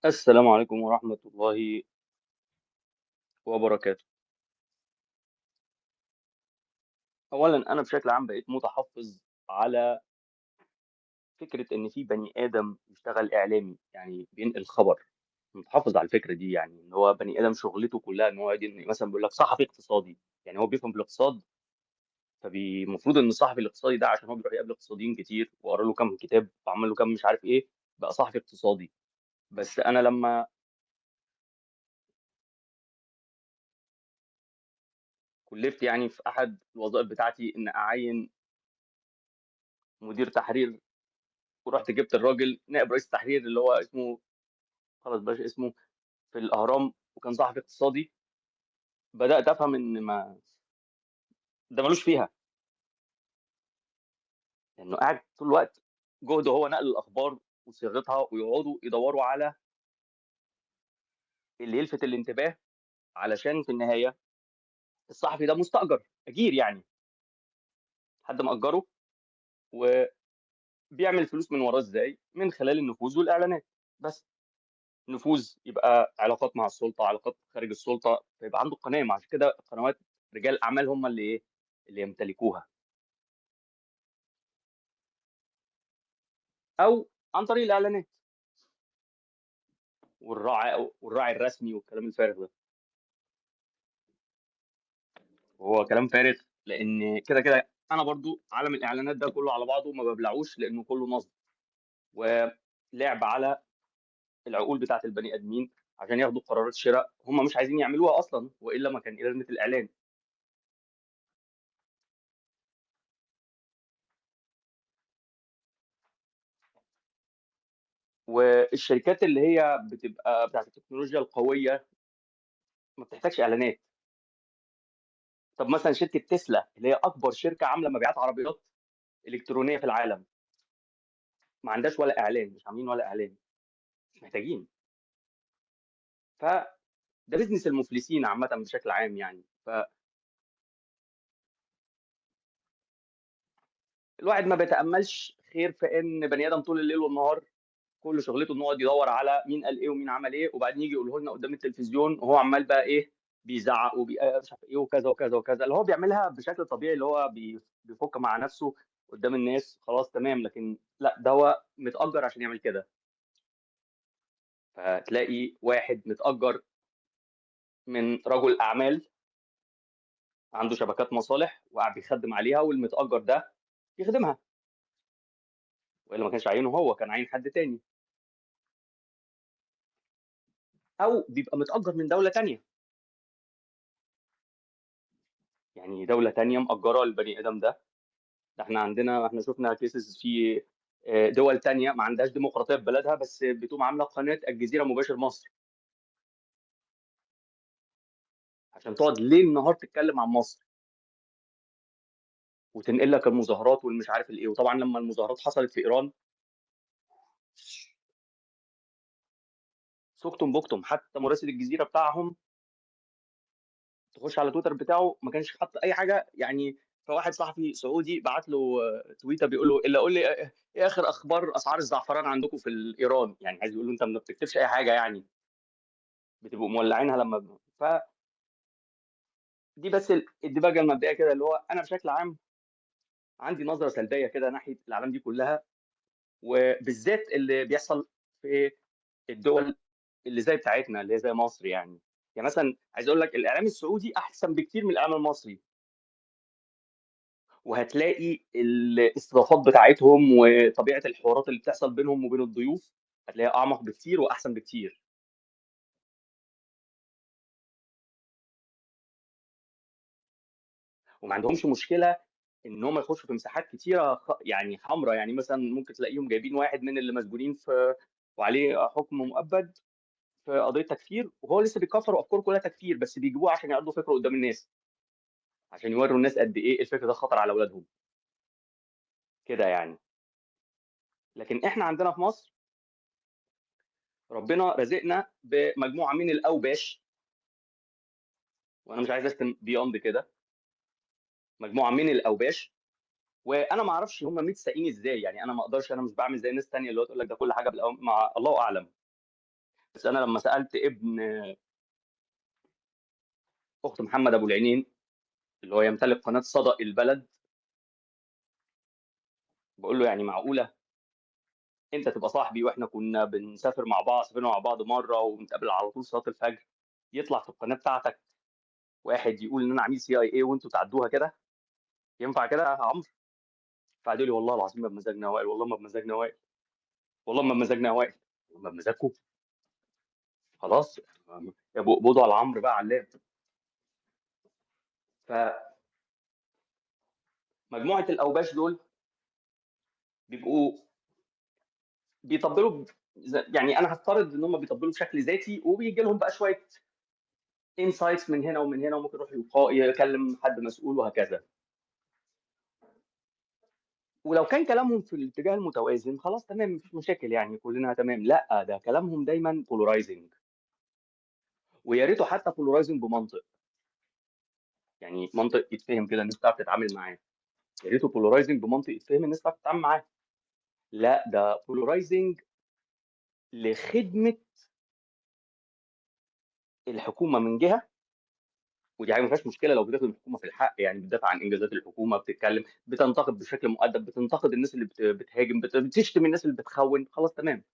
السلام عليكم ورحمة الله وبركاته. أولًا أنا بشكل عام بقيت متحفّظ على فكرة إن في بني آدم يشتغل إعلامي، يعني بينقل خبر، متحفّظ على الفكرة دي يعني، إن هو بني آدم شُغلته كلّها إن هو مثلًا بيقول لك صحفي اقتصادي، يعني هو بيفهم في الاقتصاد، المفروض إن الصحفي الاقتصادي ده عشان هو بيروح يقابل اقتصاديين كتير وقرا له كام كتاب وعمل له كام مش عارف إيه، بقى صحفي اقتصادي. بس أنا لمّا كُلّفت يعني في أحد الوظائف بتاعتي إن أعيّن مدير تحرير، ورُحت جِبت الراجل نائب رئيس التحرير اللي هو اسمه خلاص بلاش اسمه، في الأهرام وكان صحفي اقتصادي، بدأت أفهم إن ده ما لوش فيها، لإنه قاعد طول الوقت جهده هو نقل الأخبار وصياغتها ويقعدوا يدوّروا على اللي يلفت الانتباه، علشان في النهاية الصحفي ده مستأجر، أجير يعني، حد مأجّره وبيعمل فلوس من وراه إزاي؟ من خلال النفوذ والإعلانات بس. نفوذ يبقى علاقات مع السُلطة، علاقات خارج السُلطة، فيبقى عنده قناة، ما عشان كده قنوات رجال الأعمال هم اللي إيه، اللي يمتلكوها، أو عن طريق الإعلانات. والراعي الرسمي والكلام الفارغ ده، وهو كلام فارغ لأن كده أنا برضه عالم الإعلانات ده كله على بعضه ما بابلعوش لأنه كله نصب، ولعب على العقول بتاعة البني آدمين عشان ياخدوا قرارات شراء هم مش عايزين يعملوها أصلًا، وإلا ما كان إيه لازمة الإعلان. والشركات اللي هي بتبقى بتاعة التكنولوجيا القوية ما بتحتاجش إعلانات. طب مثلًا شركة تسلا اللي هي أكبر شركة عاملة مبيعات عربيات إلكترونية في العالم، ما عندهاش ولا إعلان، مش عاملين ولا إعلان، مش محتاجين. فده business المفلسين عامةً بشكل عام يعني. فالواحد ما بيتأملش خير في إن بني آدم طول الليل والنهار كل شغلته إنه يقعد يدوّر على مين قال إيه ومين عمل إيه، وبعدين ييجي يقوله لنا قدّام التلفزيون وهو عمّال بقى إيه، بيزعّق مش عارف إيه وكذا، وكذا، وكذا، اللي هو بيعملها بشكل طبيعي اللي هو بيفُك مع نَفْسه قدّام الناس خلاص تمام، لكن لأ، ده هو متأجّر عشان يعمل كده. فتلاقي واحد متأجّر من رجل أعمال عنده شبكات مصالح وقاعد بيخدِّم عليها والمتأجّر ده بيخدمها، وإلا ما كانش عيّنه هو، كان عاين حد تاني، أو بيبقى متأجّر من دولة تانية، يعني دولة تانية مأجّرة البني آدم ده. ده إحنا شُفنا cases في دول تانية ما عندهاش ديمقراطية في بلدها، بس بتقوم عاملة قناة الجزيرة مباشر مصر، عشان تقعد ليل نهار تتكلم عن مصر، وتنقل لك المظاهرات والمش عارف الإيه. وطبعًا لمّا المظاهرات حصلت في إيران سُكتُم بُكتُم، حتى مراسل الجزيرة بتاعهم تخش على التويتر بتاعه ما كانش حاطط أي حاجة يعني. فواحد صحفي سعودي بعت له تويتة بيقول له: "إلا قُل لي إيه آخر أخبار أسعار الزعفران عندكم في إيران؟" يعني عايز يقول له أنت ما بتكتبش أي حاجة يعني، بتبقوا مولعينها لمّا دي بس الديباجة المبدئية كده، اللي هو أنا بشكل عام عندي نظرة سلبية كده ناحية الأعلام دي كلّها، وبالذات اللي بيحصل في الدول اللي زي بتاعتنا، اللي هي زي مصر يعني. يعني مثلًا عايز أقول لك الإعلام السعودي أحسن بكتير من الإعلام المصري، وهتلاقي الاستضافات بتاعتهم وطبيعة الحوارات اللي بتحصل بينهم وبين الضيوف، هتلاقيها أعمق بكتير وأحسن بكتير، وما عندهمش مشكلة إن هم يخشوا في مساحات كتيرة يعني حمرا. يعني مثلًا ممكن تلاقيهم جايبين واحد من اللي مسجونين وعليه حكم مؤبد في قضية تكفير، وهو لسه بيكفّر وأفكاره كلّها تكفير، بس بيجيبوه عشان يعرضوا فكره قدّام الناس، عشان يورّوا الناس قد إيه الفكر ده خطر على ولادهم، كده يعني. لكن إحنا عندنا في مصر ربنا رازقنا بمجموعة من الأوباش، وأنا مش عايز أشتم beyond كده، مجموعة من الأوباش، وأنا ما أعرفش هم متساقين إزاي. يعني أنا ما أقدرش، أنا مش باعمل زي ناس تانية اللي هو تقول لك ده كل حاجة مع الله أعلم. بس انا لما سالت ابن اخت محمد ابو العينين اللي هو يمتلك قناه صدى البلد، بقول له يعني معقوله انت تبقى صاحبي واحنا كنا بنسافر مع بعض، سافرنا مع بعض مره وبنتقابل على طول صلاه الفجر، يطلع في القناه بتاعتك واحد يقول ان انا عميل سي اي اي وانتوا تعدوها كده؟ ينفع كده يا عمرو؟ فقعدوا لي والله العظيم ما بمزاجنا وائل، والله ما بمزاجنا وائل، والله ما بمزاجنا وائل. ما بمزاجكم؟ خلاص يا بقبضوا على عمرو بقى علام. فمجموعه الاوباش دول بيبقوا بيطبلوا يعني انا هفترض ان هم بيطبلوا بشكل ذاتي، وبيجي لهم بقى شويه انسايتس من هنا ومن هنا، وممكن يروح يكلم حد مسؤول وهكذا. ولو كان كلامهم في الاتجاه المتوازن خلاص تمام مفيش مشاكل، يعني كلنا تمام. لا ده كلامهم دايما بولرايزنج، ويا ريته حتى بولرايزنج بمنطق، يعني منطق يتفهم كده الناس تعرف تتعامل معاه. يا ريته بولرايزنج بمنطق يتفهم الناس تعرف تتعامل معاه. لا ده بولرايزنج لخدمه الحكومه من جهه، ودي حاجه ما فيهاش مشكله لو بتخدم الحكومه في الحق، يعني بتدافع عن انجازات الحكومه، بتتكلم بتنتقد بشكل مؤدب، بتنتقد الناس اللي بتهاجم، بتشتم الناس اللي بتخون، خلاص تمام.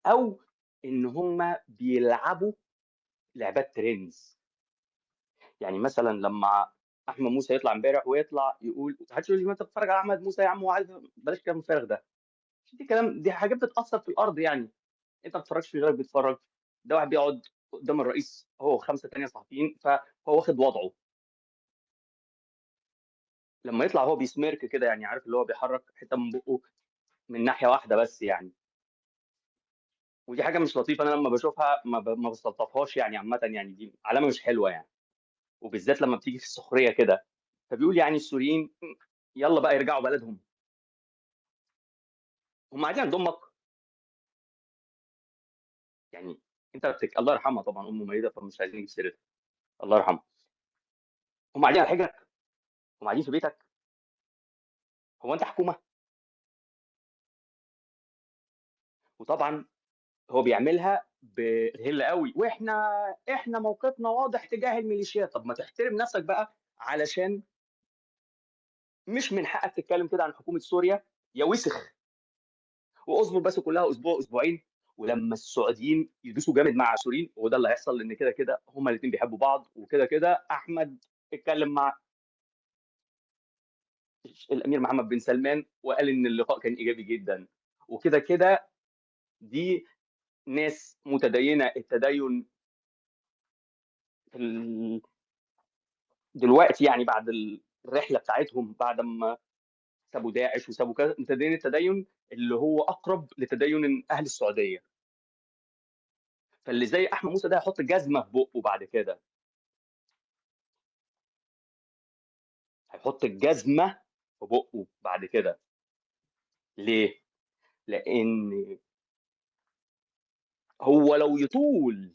او ان هم بيلعبوا لعبات ترندز. يعني مثلا لما احمد موسى يطلع امبارح ويطلع يقول، محدش يقول لي ما انت بتتفرج على احمد موسى يا عم، وعارف بلاش كلام الفارغ ده. دي كلام، دي حاجات بتاثر في الارض يعني. انت ما بتتفرجش في غيرك بيتفرج. ده واحد بيقعد قدام الرئيس هو وخمسه تانيه صحفيين، فهو واخد وضعه. لما يطلع هو بيسميرك كده، يعني عارف اللي هو بيحرك حته من بقه من ناحيه واحده بس يعني. ودي حاجه مش لطيفه، انا لما بشوفها ما بستلطفهاش يعني عامه، يعني دي علامه مش حلوه يعني. وبالذات لما بتيجي في السخريه كده. فبيقول يعني السوريين يلا بقى يرجعوا بلدهم. هم قاعدين عند امك يعني. انت الله يرحمها طبعا ام ميده، فمش عايزين نجيب سيرتها، الله يرحمها. هم قاعدين على حجرك، هم قاعدين في بيتك. هو انت حكومه؟ وطبعا هو بيعملها بهله قوي، احنا موقفنا واضح تجاه الميليشيات. طب ما تحترم نفسك بقى، علشان مش من حقك تتكلم كده عن حكومه سوريا يا وسخ. واصبر بس كلها اسبوع اسبوعين، ولما السعوديين يدوسوا جامد مع السوريين، وده اللي هيحصل لان كده كده هما الاثنين بيحبوا بعض، وكده كده احمد اتكلم مع الامير محمد بن سلمان وقال ان اللقاء كان ايجابي جدا. وكده كده دي ناس متدينه التدين في دلوقتي، يعني بعد الرحله بتاعتهم، بعد ما سابوا داعش وسابوا كذا، متدين التدين اللي هو اقرب لتدين اهل السعوديه. فاللي زي احمد موسى ده هيحط جزمه في بقه بعد كده، هيحط الجزمه في بقه بعد كده. ليه؟ لان هو لو يطول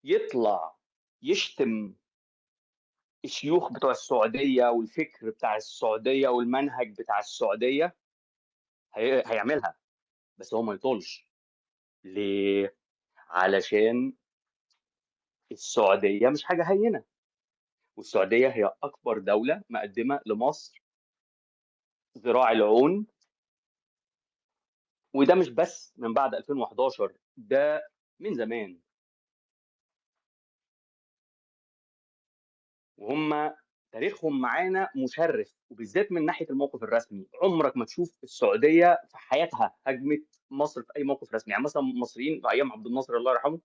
يطلع يشتم الشيوخ بتوع السعوديه والفكر بتاع السعوديه والمنهج بتاع السعوديه، هيعملها. بس هو ما يطولش. ليه؟ علشان السعوديه مش حاجه هينه، والسعوديه هي اكبر دوله مقدمه لمصر ذراع العون. وده مش بس من بعد 2011، ده من زمان. وهم تاريخهم معانا مشرف، وبالذات من ناحيه الموقف الرسمي. عمرك ما تشوف السعوديه في حياتها هجمت مصر في اي موقف رسمي. يعني مثلا المصريين في ايام عبد الناصر الله يرحمه،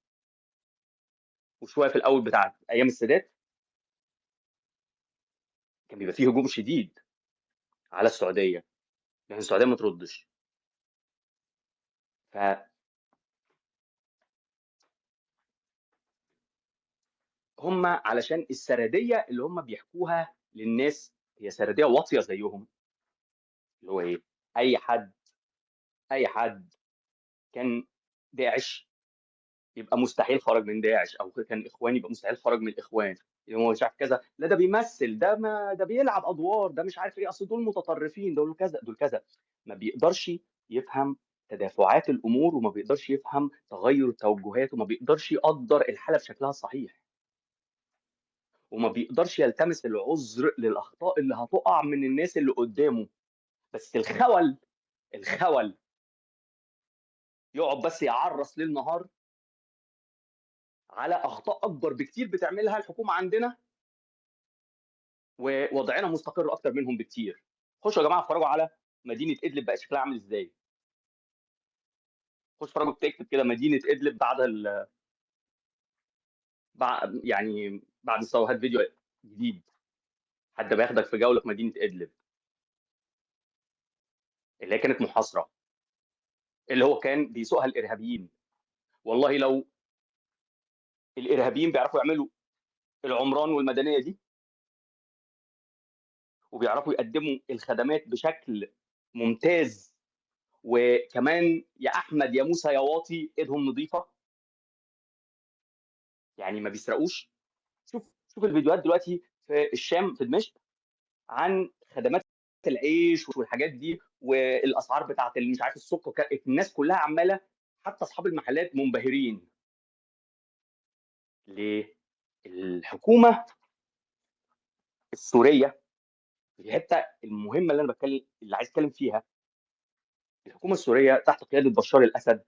وشويه في الاول بتاع ايام السادات، كان بيبقى فيه هجوم شديد على السعوديه، لكن السعوديه ما تردش. فهم علشان السرديه اللي هم بيحكوها للناس هي سرديه واطيه زيهم. اللي هو ايه؟ اي حد، اي حد كان داعش يبقى مستحيل خرج من داعش، او كان اخوان يبقى مستحيل خرج من الاخوان. هو مش عارف كذا، لا ده بيمثل، ده ما ده بيلعب ادوار، ده مش عارف ايه، اصل دول متطرفين، دول كذا دول كذا. ما بيقدرش يفهم تدافعات الامور، وما بيقدرش يفهم تغير التوجهات، وما بيقدرش يقدر الحاله بشكلها الصحيح، وما بيقدرش يلتمس العذر للاخطاء اللي هتقع من الناس اللي قدامه. بس الخول يقعد بس يعرس ليل نهار على اخطاء اكبر بكتير بتعملها الحكومه عندنا، ووضعنا مستقر اكتر منهم بكتير. خشوا يا جماعه اتفرجوا على مدينه ادلب بقى شكلها عامل ازاي. خش اتفرجوا، تكتب كده مدينه ادلب بعد يعني بعد الصور، هات فيديو جديد حد بياخدك في جوله في مدينه ادلب اللي هي كانت محاصره، اللي هو كان بيسوقها الارهابيين. والله لو الارهابيين بيعرفوا يعملوا العمران والمدنيه دي، وبيعرفوا يقدموا الخدمات بشكل ممتاز، وكمان يا احمد يا موسى يا واطي ايدهم نظيفه، يعني ما بيسرقوش. شوف الفيديوهات دلوقتي في الشام في دمشق عن خدمات العيش والحاجات دي، والاسعار بتاعت مش عارف السكر، الناس كلها عماله، حتى اصحاب المحلات منبهرين. ليه؟ الحكومه السوريه، في الحته المهمه اللي انا بتكلم، اللي عايز اتكلم فيها، الحكومه السوريه تحت قياده بشار الاسد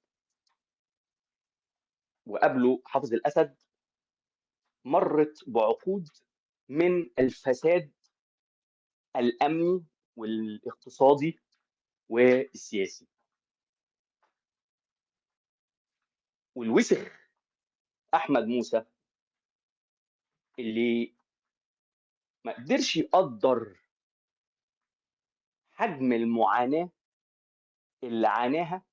وقبله حافظ الاسد مرت بعقود من الفساد الامني والاقتصادي والسياسي، والوسخ احمد موسى اللي ما قدرش يقدر حجم المعاناه اللي عاناها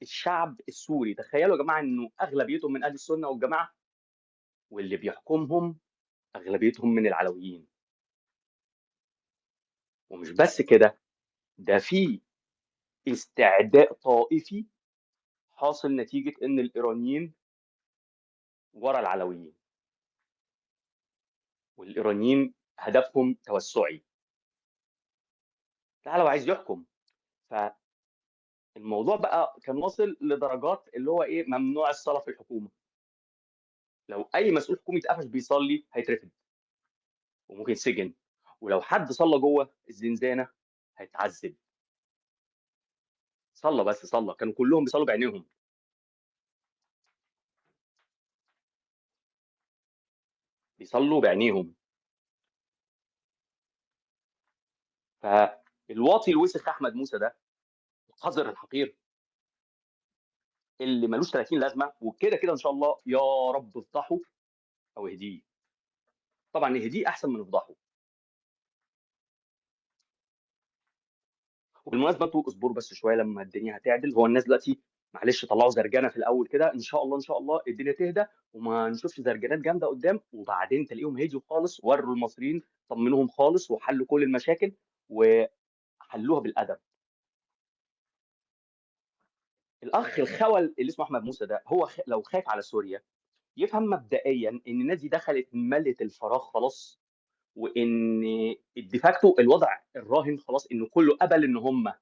الشعب السوري. تخيلوا يا جماعه انه اغلبيتهم من اهل السنه والجماعه، واللي بيحكمهم اغلبيتهم من العلويين. ومش بس كده، ده في استعداء طائفي حاصل نتيجه ان الايرانيين ورا العلويين، والايرانيين هدفهم توسعي، العلوي عايز يحكم. فالموضوع بقى كان واصل لدرجات اللي هو ايه، ممنوع الصلاه في الحكومه. لو اي مسؤول حكومي اتقفش بيصلي هيترفد وممكن سجن، ولو حد صلى جوه الزنزانه هيتعذب. صلى بس صلى، كانوا كلهم بيصلوا بعينيهم، بيصلوا بعينيهم. فالواطي الوسخ احمد موسى ده، القذر الحقير اللي ملوش 30 لازمه، وكده كده ان شاء الله يا رب افضحه او اهديه. طبعا اهديه احسن من افضحه. وبالمناسبه انتوا اصبروا بس شويه لما الدنيا هتعدل. هو الناس دلوقتي معلش طلعوا زرجنه في الاول كده، ان شاء الله ان شاء الله الدنيا تهدى وما نشوفش زرجنات جامده قدام، وبعدين تلاقيهم هديوا خالص، وروا المصريين، طمنوهم خالص، وحلوا كل المشاكل وحلوها بالادب. الاخ الخول اللي اسمه احمد موسى ده، هو لو خاف على سوريا يفهم مبدئيا ان الناس دي دخلت ملت الفراغ خلاص، وان الديفاكتو الوضع الراهن خلاص انه كله قبل ان هم.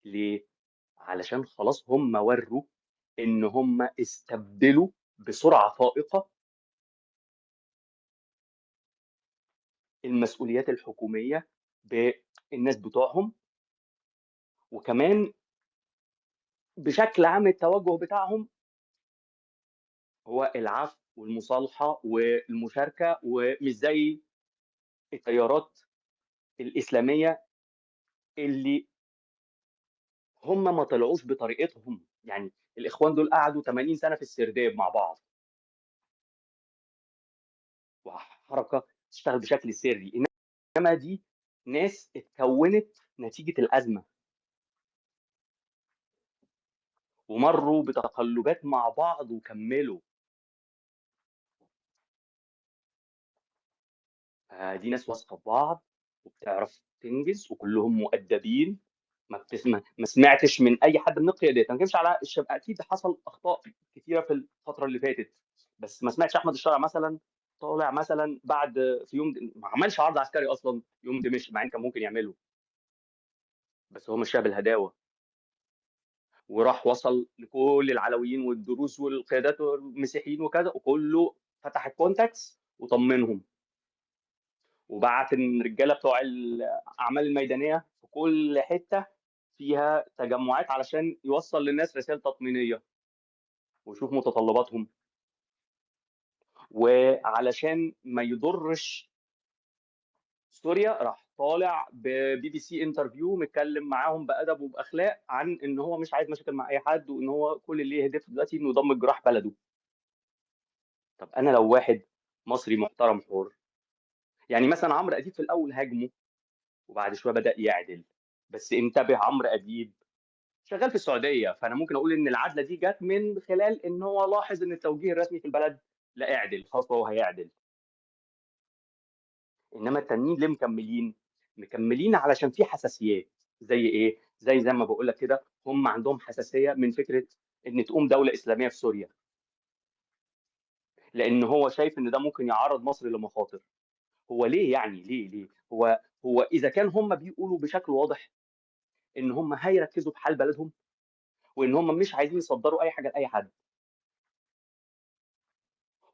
ليه؟ علشان خلاص هم وروا ان هم استبدلوا بسرعه فائقه المسؤوليات الحكوميه بالناس بتوعهم، وكمان بشكل عام التوجه بتاعهم هو العفو والمصالحه والمشاركه، ومش زي التيارات الاسلاميه اللي هم ما طلعوش بطريقتهم. يعني الاخوان دول قعدوا 80 سنه في السرداب مع بعض، وحركه تشتغل بشكل سري، انما دي ناس اتكونت نتيجه الازمه، ومروا بتقلبات مع بعض وكملوا. دي ناس واثقه في بعض وبتعرف تنجز، وكلهم مؤدبين. ما بتسمع، ما سمعتش من اي حد من القيادات، ما كانش على الشباب، اكيد حصل اخطاء كثيره في الفتره اللي فاتت، بس ما سمعتش احمد الشرع مثلا طالع مثلا بعد في يوم ما عملش عرض عسكري اصلا يوم دمشق، مع ان كان ممكن يعمله، بس هو مشاها بالهداوه، وراح وصل لكل العلويين والدروز والقيادات والمسيحيين وكذا، وكله فتح الكونتاكتس وطمنهم، وبعت الرجاله بتوع الاعمال الميدانيه في كل حته فيها تجمعات علشان يوصل للناس رسائل تطمينيه ويشوف متطلباتهم، وعلشان ما يضرش سوريا راح طالع ببي بي سي انترفيو متكلم معاهم بادب وباخلاق عن ان هو مش عايز مشاكل مع اي حد، وان هو كل اللي يهدف دلوقتي انه يضم جراح بلده. طب انا لو واحد مصري محترم حر، يعني مثلا عمرو اديب في الاول هاجمه وبعد شويه بدا يعدل، بس انتبه عمرو اديب شغال في السعوديه، فانا ممكن اقول ان العدله دي جت من خلال ان هو لاحظ ان التوجيه الرسمي في البلد لا اعدل، خلاص هو هيعدل. انما التانيين ليه مكملين؟ مكملين علشان في حساسيات. زي ايه؟ زي ما بقول لك كده، هم عندهم حساسيه من فكره ان تقوم دوله اسلاميه في سوريا، لان هو شايف ان ده ممكن يعرض مصر لمخاطر. هو ليه يعني؟ ليه هو اذا كان هم بيقولوا بشكل واضح ان هم هيركزوا في حال بلدهم، وان هم مش عايزين يصدروا اي حاجه لاي حد،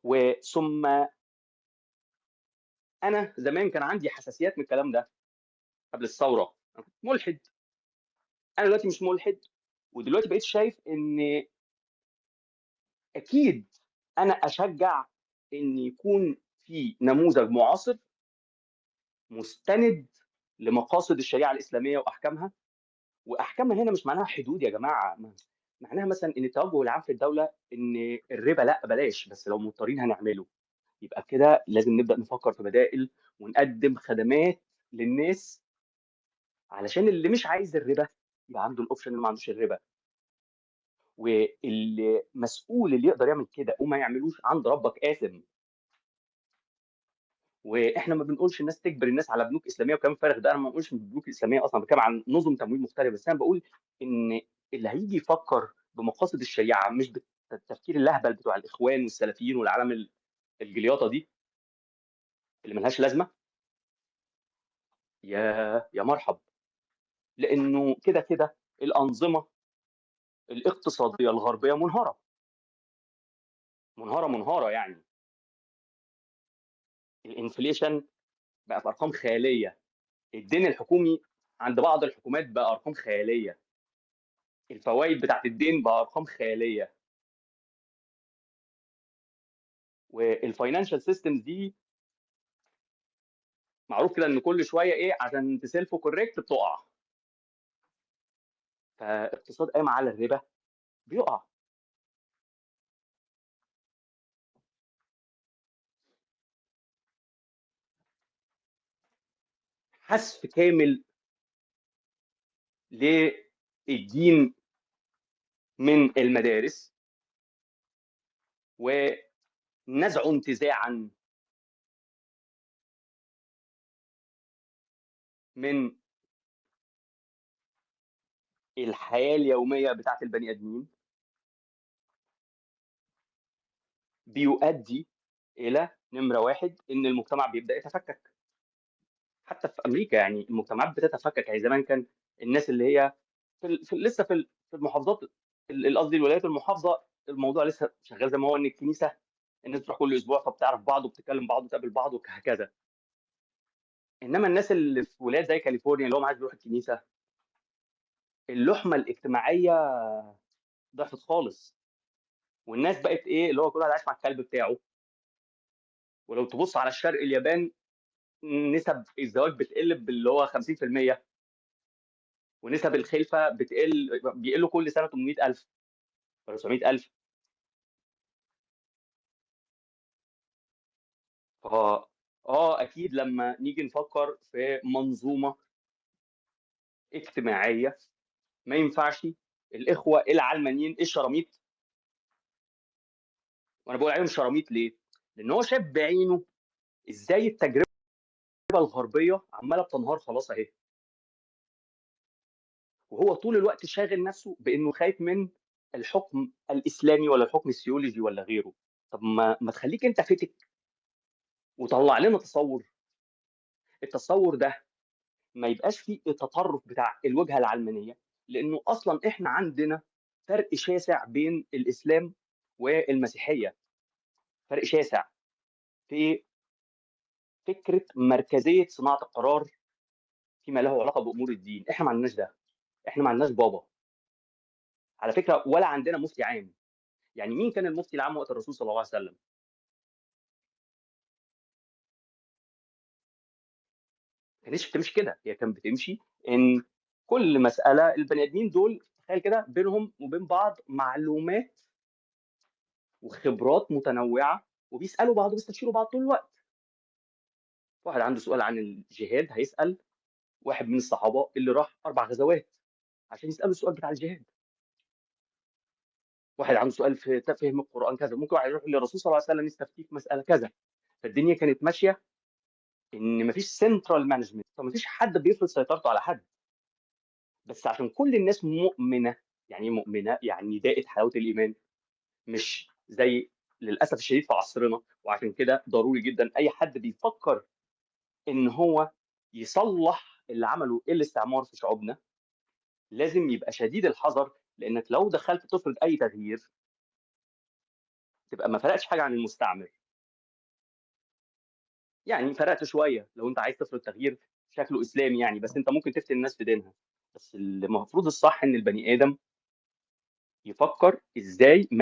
وثم انا زمان كان عندي حساسيات من الكلام ده قبل الثوره، أنا كنت ملحد. انا دلوقتي مش ملحد، ودلوقتي بقيت شايف ان اكيد انا اشجع ان يكون في نموذج معاصر مستند لمقاصد الشريعه الاسلاميه واحكامها. واحكامها هنا مش معناها حدود يا جماعه، معناها مثلا ان التوجه العام في الدوله ان الربا لا بلاش، بس لو مضطرين هنعمله. يبقى كده لازم نبدا نفكر في بدائل ونقدم خدمات للناس، علشان اللي مش عايز الربا يبقى عنده الاوبشن اللي ما عندوش الربا. والمسؤول اللي يقدر يعمل كده وما يعملوش عند ربك آثم. واحنا ما بنقولش الناس تجبر الناس على بنوك اسلاميه وكلام فارغ ده، انا ما بقولش البنوك الاسلاميه اصلا، بتكلم عن نظم تمويل مختلفه، بس انا بقول ان اللي هيجي يفكر بمقاصد الشريعه مش بالتفكير اللهبل بتوع الاخوان والسلفيين والعالم الجلياطه دي اللي ملهاش لازمه، يا مرحب. لانه كده كده الانظمه الاقتصاديه الغربيه منهاره، منهاره يعني. الانفليشن بقى في ارقام خياليه، الدين الحكومي عند بعض الحكومات بقى ارقام خياليه، الفوائد بتاعت الدين بقى ارقام خياليه، والفاينانشال سيستمز دي معروف كده ان كل شويه ايه عشان تسيلف كوريكت بتقع. فاقتصاد قايم على الربا بيقع. حذف كامل للدين من المدارس، ونزع انتزاعا من الحياه اليوميه بتاعت البني ادمين، بيؤدي الى نمره واحد ان المجتمع بيبدا يتفكك. حتى في امريكا يعني المجتمعات بتتفكك. يعني زمان كان الناس اللي هي لسه في المحافظات، قصدي الولايات المحافظه، الموضوع لسه شغال زي ما هو، ان الكنيسه الناس بتروح كل اسبوع فبتعرف بعض وبتتكلم بعض وتقابل بعض وهكذا. انما الناس اللي في ولايات زي كاليفورنيا اللي هو ما عادش بيروح الكنيسه، اللحمه الاجتماعيه ضعفت خالص، والناس بقت ايه اللي هو كل واحد عايش مع الكلب بتاعه. ولو تبص على الشرق اليابان، نسب الزواج بتقل باللي هو 50%، ونسب الخلفه بيقلوا كل سنه 800,000 ولا 900,000. ف اكيد لما نيجي نفكر في منظومه اجتماعيه ما ينفعش الاخوه العلمانيين الشراميط، وانا بقول عليهم شراميط ليه؟ لان هو شاف بعينه ازاي التجربه الغربيه عماله بتنهار خلاص اهي، وهو طول الوقت شاغل نفسه بانه خايف من الحكم الاسلامي ولا الحكم السيولوجي ولا غيره. طب ما تخليك انت فتك وطلّع لنا تصوُّر، التصوُّر ده ما يبقاش فيه التطرُّف بتاع الوجهة العلمانية، لإنه أصلًا إحنا عندنا فرق شاسع بين الإسلام والمسيحية، فرق شاسع في فكرة مركزية صناعة القرار فيما له علاقة بأمور الدين، إحنا ما عندناش ده، إحنا ما عندناش بابا، على فكرة ولا عندنا مفتي عام، يعني مين كان المفتي العام وقت الرسول صلى الله عليه وسلم؟ ما كانتش بتمشي كده، هي كانت بتمشي إن كل مسألة البني آدمين دول تخيل كده بينهم وبين بعض معلومات وخبرات متنوعة وبيسألوا بعض وبيستشيروا بعض طول الوقت، واحد عنده سؤال عن الجهاد هيسأل واحد من الصحابة اللي راح 4 غزوات عشان يسأله السؤال بتاع الجهاد، واحد عنده سؤال في فهم القرآن كذا، ممكن واحد يروح للرسول صلى الله عليه وسلم يستفتيه في مسألة كذا، فالدنيا كانت ماشية إن ما فيش central management فما فيش حد بيفرض سيطرته على حد، بس عشان كل الناس مؤمنة، يعني إيه مؤمنة؟ يعني داقت حلاوة الإيمان، مش زي للأسف الشديد في عصرنا، وعشان كده ضروري جدًا أي حد بيفكر إن هو يصلّح اللي عمله الاستعمار في شعوبنا، لازم يبقى شديد الحذر، لإنك لو دخلت تفرض أي تغيير، تبقى ما فرقتش حاجة عن المستعمر، يعني فرقت شوية لو أنت عايز تفرض تغيير شكله إسلامي يعني، بس أنت ممكن تفتن الناس في دينها، بس المفروض الصح إن البني آدم يفكر إزاي ما